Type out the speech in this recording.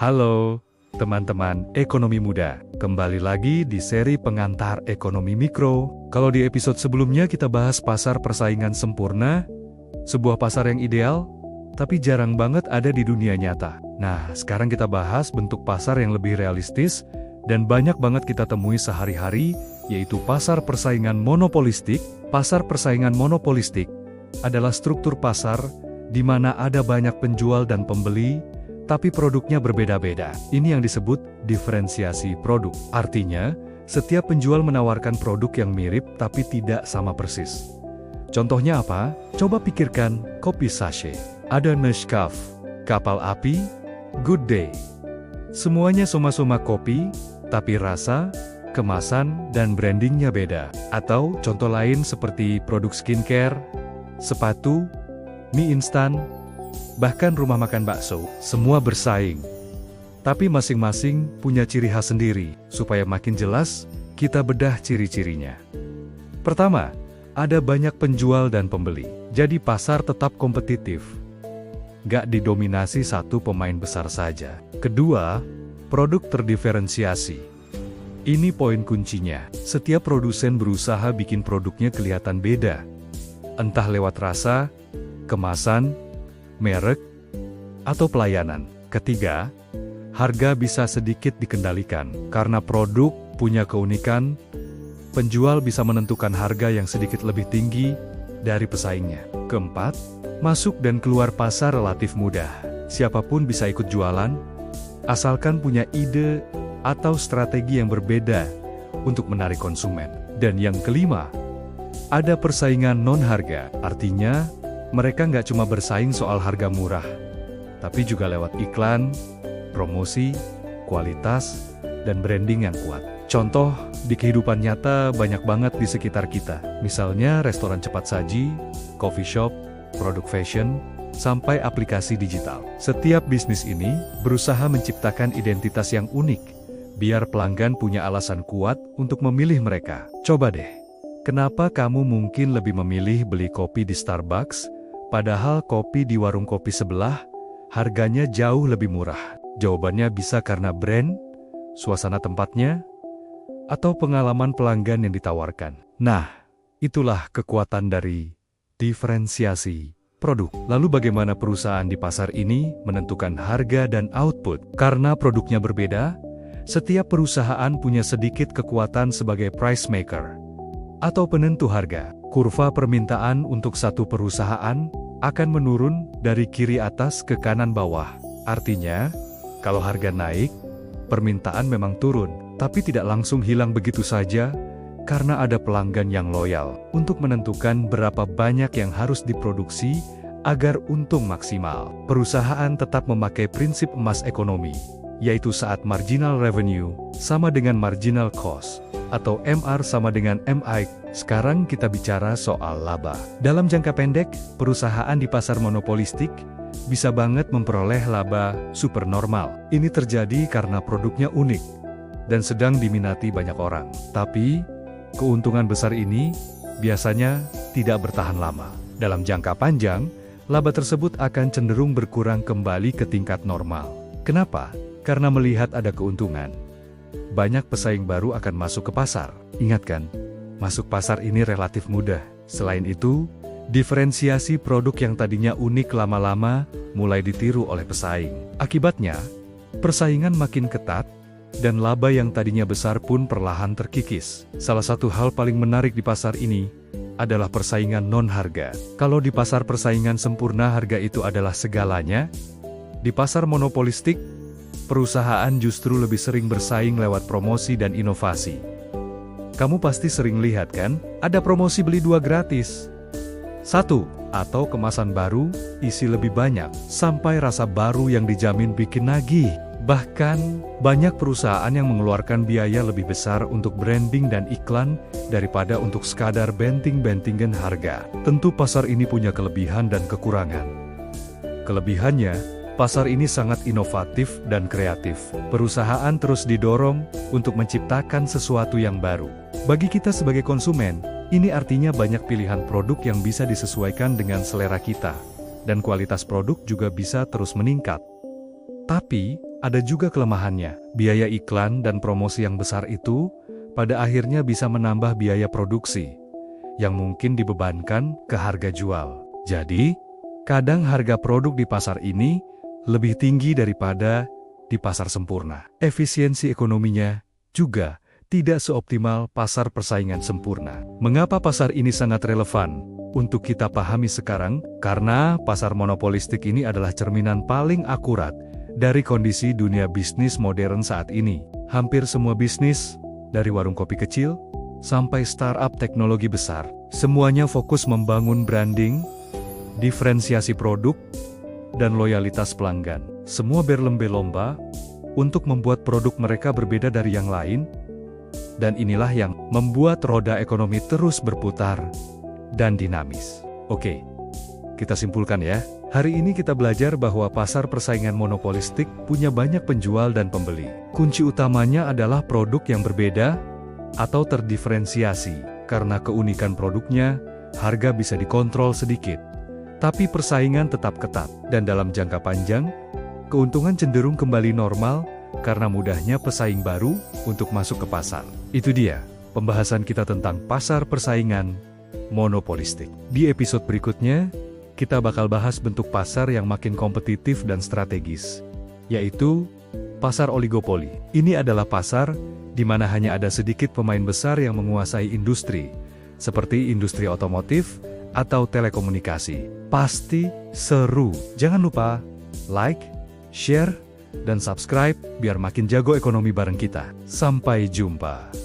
Halo, teman-teman ekonomi muda. Kembali lagi di seri pengantar ekonomi mikro. Kalau di episode sebelumnya kita bahas pasar persaingan sempurna, sebuah pasar yang ideal, tapi jarang banget ada di dunia nyata. Nah, sekarang kita bahas bentuk pasar yang lebih realistis, dan banyak banget kita temui sehari-hari, yaitu pasar persaingan monopolistik. Pasar persaingan monopolistik adalah struktur pasar di mana ada banyak penjual dan pembeli, tapi produknya berbeda-beda. Ini yang disebut diferensiasi produk. Artinya, setiap penjual menawarkan produk yang mirip tapi tidak sama persis. Contohnya apa? Coba pikirkan kopi sachet. Ada Nescafe, kapal api, Good Day. Semuanya soma-soma kopi, tapi rasa, kemasan, dan brandingnya beda. Atau contoh lain seperti produk skincare, sepatu, mie instan, bahkan rumah makan bakso, semua bersaing. Tapi masing-masing punya ciri khas sendiri. Supaya makin jelas, kita bedah ciri-cirinya. Pertama, ada banyak penjual dan pembeli. Jadi pasar tetap kompetitif. Gak didominasi satu pemain besar saja. Kedua, produk terdiferensiasi. Ini poin kuncinya. Setiap produsen berusaha bikin produknya kelihatan beda. Entah lewat rasa, kemasan, merek, atau pelayanan. Ketiga, harga bisa sedikit dikendalikan. Karena produk punya keunikan, penjual bisa menentukan harga yang sedikit lebih tinggi dari pesaingnya. Keempat, masuk dan keluar pasar relatif mudah. Siapapun bisa ikut jualan, asalkan punya ide atau strategi yang berbeda untuk menarik konsumen. Dan yang kelima, ada persaingan non-harga. Artinya, mereka nggak cuma bersaing soal harga murah, tapi juga lewat iklan, promosi, kualitas, dan branding yang kuat. Contoh, di kehidupan nyata banyak banget di sekitar kita. Misalnya restoran cepat saji, coffee shop, produk fashion, sampai aplikasi digital. Setiap bisnis ini berusaha menciptakan identitas yang unik, biar pelanggan punya alasan kuat untuk memilih mereka. Coba deh, kenapa kamu mungkin lebih memilih beli kopi di Starbucks, padahal kopi di warung kopi sebelah, harganya jauh lebih murah? Jawabannya bisa karena brand, suasana tempatnya, atau pengalaman pelanggan yang ditawarkan. Nah, itulah kekuatan dari diferensiasi produk. Lalu bagaimana perusahaan di pasar ini menentukan harga dan output? Karena produknya berbeda, setiap perusahaan punya sedikit kekuatan sebagai price maker atau penentu harga. Kurva permintaan untuk satu perusahaan akan menurun dari kiri atas ke kanan bawah. Artinya, kalau harga naik, permintaan memang turun, tapi tidak langsung hilang begitu saja, karena ada pelanggan yang loyal untuk menentukan berapa banyak yang harus diproduksi agar untung maksimal. Perusahaan tetap memakai prinsip emas ekonomi, yaitu saat marginal revenue sama dengan marginal cost, atau MR sama dengan MI. Sekarang kita bicara soal laba. Dalam jangka pendek, perusahaan di pasar monopolistik bisa banget memperoleh laba supernormal. Ini terjadi karena produknya unik dan sedang diminati banyak orang. Tapi, keuntungan besar ini biasanya tidak bertahan lama. Dalam jangka panjang, laba tersebut akan cenderung berkurang kembali ke tingkat normal. Kenapa? Karena melihat ada keuntungan, banyak pesaing baru akan masuk ke pasar. Ingat kan, masuk pasar ini relatif mudah. Selain itu, diferensiasi produk yang tadinya unik lama-lama mulai ditiru oleh pesaing. Akibatnya, persaingan makin ketat, dan laba yang tadinya besar pun perlahan terkikis. Salah satu hal paling menarik di pasar ini adalah persaingan non-harga. Kalau di pasar persaingan sempurna harga itu adalah segalanya, di pasar monopolistik, perusahaan justru lebih sering bersaing lewat promosi dan inovasi. Kamu pasti sering lihat kan, ada promosi beli 2 gratis. 1, atau kemasan baru, isi lebih banyak, sampai rasa baru yang dijamin bikin nagih. Bahkan, banyak perusahaan yang mengeluarkan biaya lebih besar untuk branding dan iklan, daripada untuk sekadar benting-bentingan harga. Tentu pasar ini punya kelebihan dan kekurangan. Kelebihannya, pasar ini sangat inovatif dan kreatif. Perusahaan terus didorong untuk menciptakan sesuatu yang baru. Bagi kita sebagai konsumen, ini artinya banyak pilihan produk yang bisa disesuaikan dengan selera kita, dan kualitas produk juga bisa terus meningkat. Tapi, ada juga kelemahannya. Biaya iklan dan promosi yang besar itu pada akhirnya bisa menambah biaya produksi yang mungkin dibebankan ke harga jual. Jadi, kadang harga produk di pasar ini lebih tinggi daripada di pasar sempurna. Efisiensi ekonominya juga tidak seoptimal pasar persaingan sempurna. Mengapa pasar ini sangat relevan untuk kita pahami sekarang? Karena pasar monopolistik ini adalah cerminan paling akurat dari kondisi dunia bisnis modern saat ini. Hampir semua bisnis, dari warung kopi kecil sampai startup teknologi besar, semuanya fokus membangun branding, diferensiasi produk, dan loyalitas pelanggan. Semua berlomba-lomba untuk membuat produk mereka berbeda dari yang lain, dan inilah yang membuat roda ekonomi terus berputar dan dinamis. Oke, kita simpulkan ya. Hari ini kita belajar bahwa pasar persaingan monopolistik punya banyak penjual dan pembeli. Kunci utamanya adalah produk yang berbeda atau terdiferensiasi. Karena keunikan produknya, harga bisa dikontrol sedikit, tapi persaingan tetap ketat. Dan dalam jangka panjang, keuntungan cenderung kembali normal karena mudahnya pesaing baru untuk masuk ke pasar. Itu dia pembahasan kita tentang pasar persaingan monopolistik. Di episode berikutnya, kita bakal bahas bentuk pasar yang makin kompetitif dan strategis, yaitu pasar oligopoli. Ini adalah pasar di mana hanya ada sedikit pemain besar yang menguasai industri, seperti industri otomotif atau telekomunikasi. Pasti seru. Jangan lupa like, share, dan subscribe biar makin jago ekonomi bareng kita. Sampai jumpa.